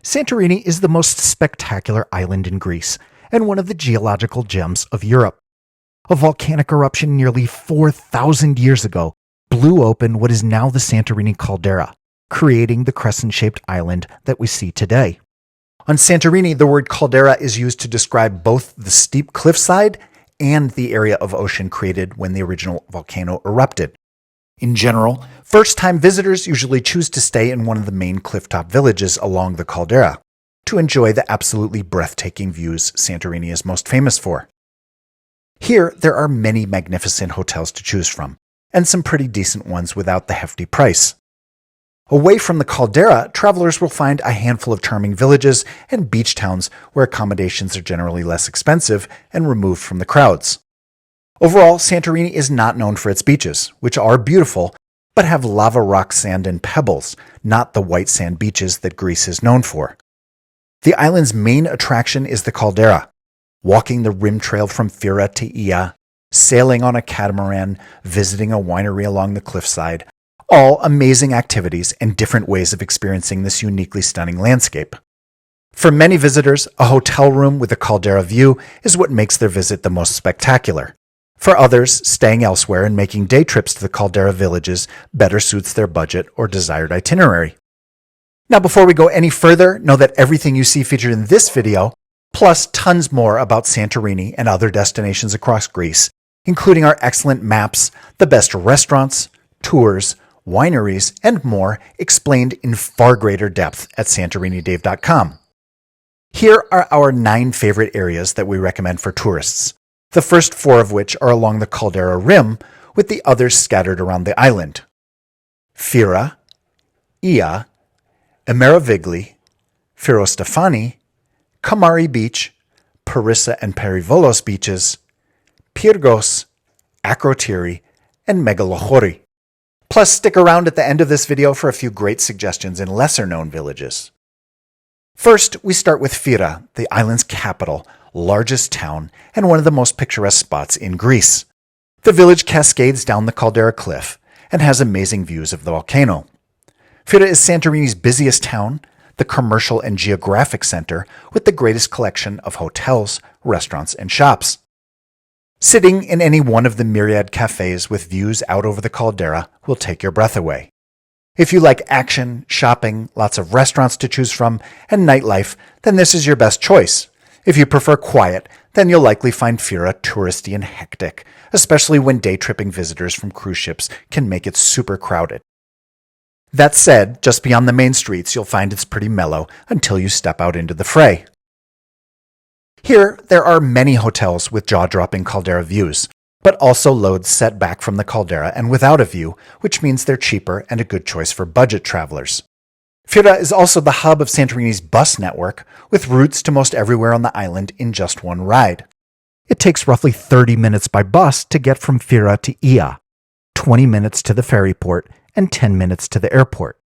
Santorini is the most spectacular island in Greece and one of the geological gems of Europe. A volcanic eruption nearly 4,000 years ago blew open what is now the Santorini caldera, creating the crescent-shaped island that we see today. On Santorini, the word caldera is used to describe both the steep cliffside and the area of ocean created when the original volcano erupted. In general, first-time visitors usually choose to stay in one of the main clifftop villages along the caldera to enjoy the absolutely breathtaking views Santorini is most famous for. Here, there are many magnificent hotels to choose from, and some pretty decent ones without the hefty price. Away from the caldera, travelers will find a handful of charming villages and beach towns where accommodations are generally less expensive and removed from the crowds. Overall, Santorini is not known for its beaches, which are beautiful, but have lava rock sand and pebbles, not the white sand beaches that Greece is known for. The island's main attraction is the caldera, walking the rim trail from Fira to Oia, sailing on a catamaran, visiting a winery along the cliffside, all amazing activities and different ways of experiencing this uniquely stunning landscape. For many visitors, a hotel room with a caldera view is what makes their visit the most spectacular. For others, staying elsewhere and making day trips to the caldera villages better suits their budget or desired itinerary. Now, before we go any further, know that everything you see featured in this video, plus tons more about Santorini and other destinations across Greece, including our excellent maps, the best restaurants, tours, wineries, and more, explained in far greater depth at santorinidave.com. Here are our 9 favorite areas that we recommend for tourists, the first 4 of which are along the caldera rim, with the others scattered around the island. Fira, Oia, Imerovigli, Firostefani, Kamari Beach, Perissa and Perivolos beaches, Pyrgos, Akrotiri, and Megalochori. Plus, stick around at the end of this video for a few great suggestions in lesser-known villages. First, we start with Fira, the island's capital, largest town, and one of the most picturesque spots in Greece. The village cascades down the caldera cliff and has amazing views of the volcano. Fira is Santorini's busiest town, the commercial and geographic center with the greatest collection of hotels, restaurants, and shops. Sitting in any one of the myriad cafes with views out over the caldera will take your breath away. If you like action, shopping, lots of restaurants to choose from, and nightlife, then this is your best choice. If you prefer quiet, then you'll likely find Fira touristy and hectic, especially when day-tripping visitors from cruise ships can make it super crowded. That said, just beyond the main streets, you'll find it's pretty mellow until you step out into the fray. Here, there are many hotels with jaw-dropping caldera views, but also loads set back from the caldera and without a view, which means they're cheaper and a good choice for budget travelers. Fira is also the hub of Santorini's bus network, with routes to most everywhere on the island in just one ride. It takes roughly 30 minutes by bus to get from Fira to Oia, 20 minutes to the ferry port, and 10 minutes to the airport.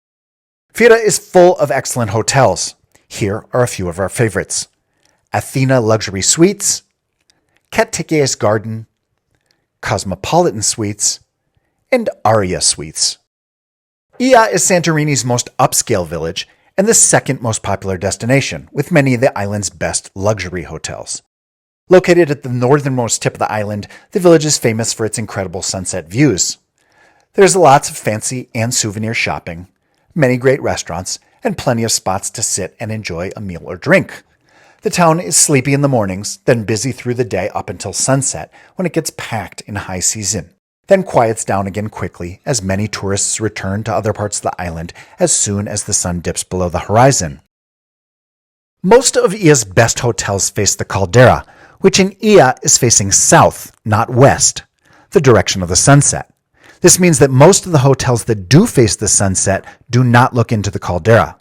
Fira is full of excellent hotels. Here are a few of our favorites: Athena Luxury Suites, Katikeis Garden, Cosmopolitan Suites, and Aria Suites. Oia is Santorini's most upscale village and the second most popular destination, with many of the island's best luxury hotels. Located at the northernmost tip of the island, the village is famous for its incredible sunset views. There's lots of fancy and souvenir shopping, many great restaurants, and plenty of spots to sit and enjoy a meal or drink. The town is sleepy in the mornings, then busy through the day up until sunset, when it gets packed in high season, then quiets down again quickly as many tourists return to other parts of the island as soon as the sun dips below the horizon. Most of Oia's best hotels face the caldera, which in Oia is facing south, not west, the direction of the sunset. This means that most of the hotels that do face the sunset do not look into the caldera.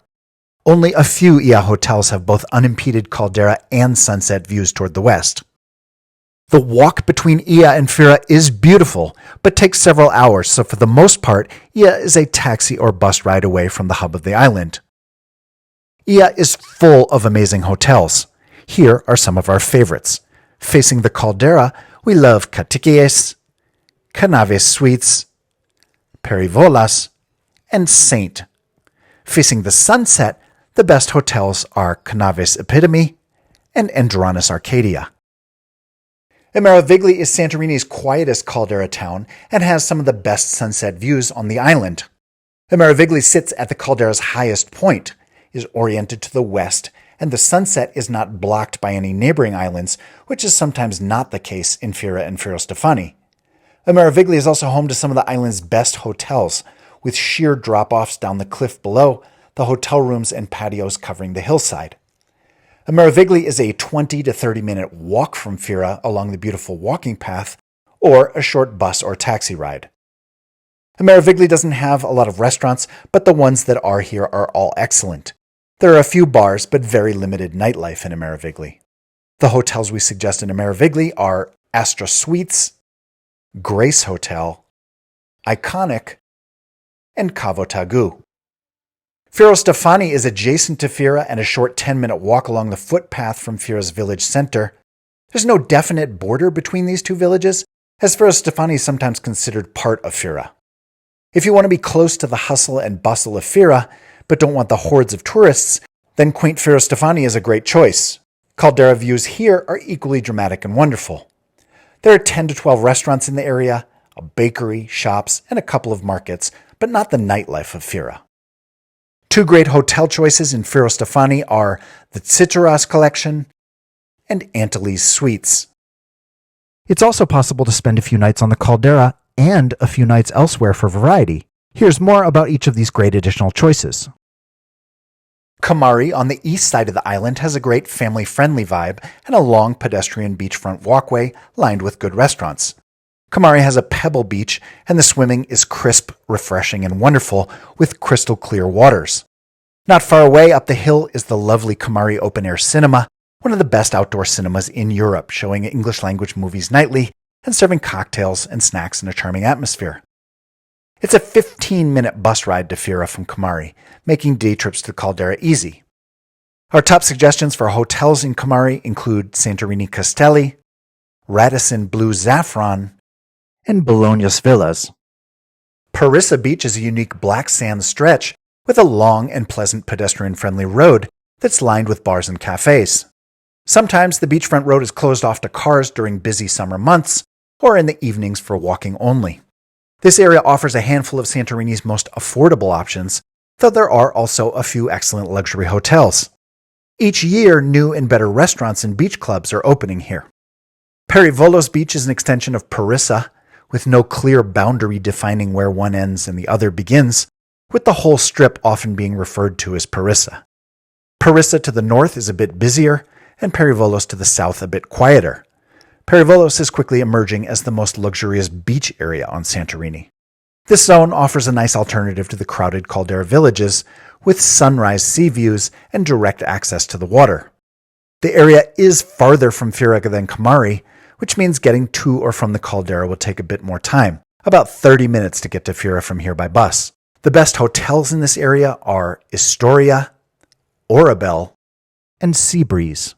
Only a few Oia hotels have both unimpeded caldera and sunset views toward the west. The walk between Oia and Fira is beautiful, but takes several hours, so for the most part, Oia is a taxi or bus ride away from the hub of the island. Oia is full of amazing hotels. Here are some of our favorites. Facing the caldera, we love Katikeis, Canaves Suites, Perivolos, and Saint. Facing the sunset, The best hotels are Canaves Epitome and Andronis Arcadia. Imerovigli is Santorini's quietest caldera town and has some of the best sunset views on the island. Imerovigli sits at the caldera's highest point, is oriented to the west, and the sunset is not blocked by any neighboring islands, which is sometimes not the case in Fira and Firostefani. Imerovigli is also home to some of the island's best hotels, with sheer drop-offs down the cliff below, the hotel rooms and patios covering the hillside. Imerovigli is a 20 to 30-minute walk from Fira along the beautiful walking path, or a short bus or taxi ride. Imerovigli doesn't have a lot of restaurants, but the ones that are here are all excellent. There are a few bars, but very limited nightlife in Imerovigli. The hotels we suggest in Imerovigli are Astra Suites, Grace Hotel, Iconic, and Cavo Tagu. Firostefani is adjacent to Fira and a short 10-minute walk along the footpath from Fira's village center. There's no definite border between these two villages, as Firostefani is sometimes considered part of Fira. If you want to be close to the hustle and bustle of Fira, but don't want the hordes of tourists, then quaint Firostefani is a great choice. Caldera views here are equally dramatic and wonderful. There are 10 to 12 restaurants in the area, a bakery, shops, and a couple of markets, but not the nightlife of Fira. Two great hotel choices in Firostefani are the Tsitsaras Collection and Antilles Suites. It's also possible to spend a few nights on the caldera and a few nights elsewhere for variety. Here's more about each of these great additional choices. Kamari on the east side of the island has a great family-friendly vibe and a long pedestrian beachfront walkway lined with good restaurants. Kamari has a pebble beach, and the swimming is crisp, refreshing, and wonderful with crystal clear waters. Not far away up the hill is the lovely Kamari Open Air Cinema, one of the best outdoor cinemas in Europe, showing English-language movies nightly and serving cocktails and snacks in a charming atmosphere. It's a 15-minute bus ride to Fira from Kamari, making day trips to the caldera easy. Our top suggestions for hotels in Kamari include Santorini Castelli, Radisson Blue Saffron, and Bologna's Villas. Perissa Beach is a unique black sand stretch with a long and pleasant pedestrian-friendly road that's lined with bars and cafes. Sometimes the beachfront road is closed off to cars during busy summer months or in the evenings for walking only. This area offers a handful of Santorini's most affordable options, though there are also a few excellent luxury hotels. Each year, new and better restaurants and beach clubs are opening here. Perivolos Beach is an extension of Perissa, with no clear boundary defining where one ends and the other begins, with the whole strip often being referred to as Perissa. Perissa to the north is a bit busier, and Perivolos to the south a bit quieter. Perivolos is quickly emerging as the most luxurious beach area on Santorini. This zone offers a nice alternative to the crowded caldera villages, with sunrise sea views and direct access to the water. The area is farther from Fira than Kamari, which means getting to or from the caldera will take a bit more time, about 30 minutes to get to Fira from here by bus. The best hotels in this area are Istoria, Orabel, and Seabreeze.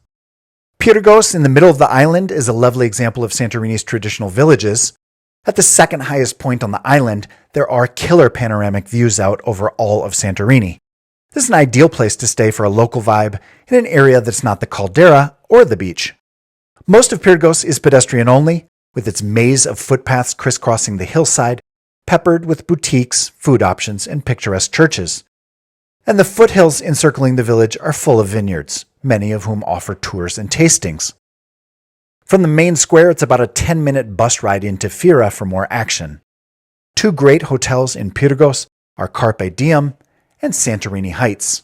Pyrgos, in the middle of the island, is a lovely example of Santorini's traditional villages. At the second highest point on the island, there are killer panoramic views out over all of Santorini. This is an ideal place to stay for a local vibe in an area that's not the caldera or the beach. Most of Pyrgos is pedestrian only, with its maze of footpaths crisscrossing the hillside, peppered with boutiques, food options, and picturesque churches. And the foothills encircling the village are full of vineyards, many of whom offer tours and tastings. From the main square, it's about a 10-minute bus ride into Fira for more action. Two great hotels in Pyrgos are Carpe Diem and Santorini Heights.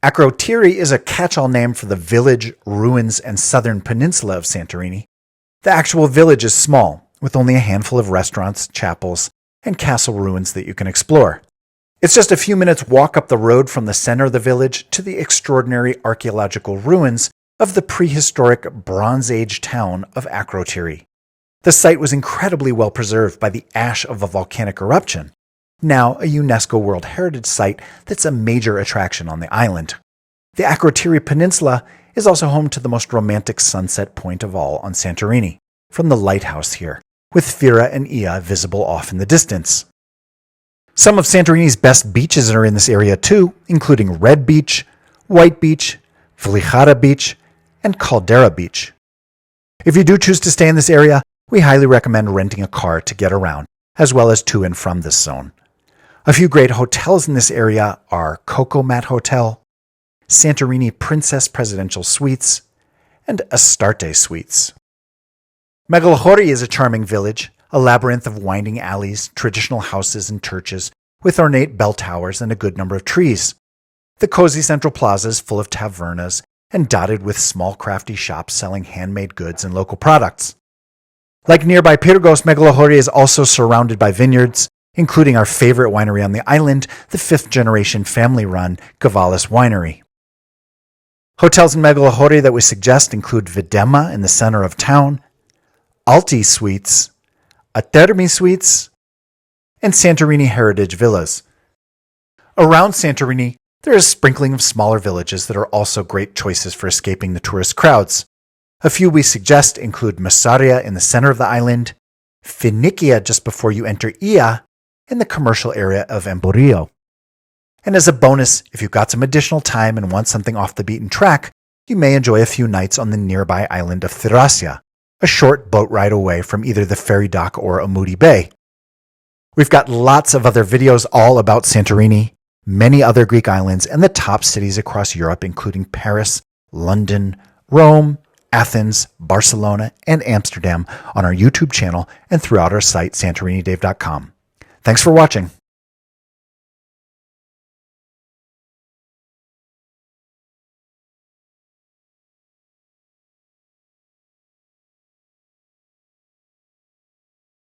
Akrotiri is a catch-all name for the village, ruins, and southern peninsula of Santorini. The actual village is small, with only a handful of restaurants, chapels, and castle ruins that you can explore. It's just a few minutes walk up the road from the center of the village to the extraordinary archaeological ruins of the prehistoric Bronze Age town of Akrotiri. The site was incredibly well preserved by the ash of a volcanic eruption, now a UNESCO World Heritage Site that's a major attraction on the island. The Akrotiri Peninsula is also home to the most romantic sunset point of all on Santorini, from the lighthouse here, with Fira and Oia visible off in the distance. Some of Santorini's best beaches are in this area too, including Red Beach, White Beach, Vlihara Beach, and Caldera Beach. If you do choose to stay in this area, we highly recommend renting a car to get around, as well as to and from this zone. A few great hotels in this area are Cocomat Hotel, Santorini Princess Presidential Suites, and Astarte Suites. Megalochori is a charming village, a labyrinth of winding alleys, traditional houses and churches, with ornate bell towers and a good number of trees. The cozy central plaza is full of tavernas and dotted with small crafty shops selling handmade goods and local products. Like nearby Pyrgos, Megalochori is also surrounded by vineyards, including our favorite winery on the island, the fifth-generation family-run Gavalis Winery. Hotels in Megalochori that we suggest include Videma in the center of town, Alti Suites, Atermi Suites, and Santorini Heritage Villas. Around Santorini, there is a sprinkling of smaller villages that are also great choices for escaping the tourist crowds. A few we suggest include Massaria in the center of the island, Finikia just before you enter Oia, and the commercial area of Emporio. And as a bonus, if you've got some additional time and want something off the beaten track, you may enjoy a few nights on the nearby island of Thracia, a short boat ride away from either the ferry dock or Amudi Bay. We've got lots of other videos all about Santorini, many other Greek islands, and the top cities across Europe, including Paris, London, Rome, Athens, Barcelona, and Amsterdam on our YouTube channel and throughout our site, santorinidave.com. Thanks for watching.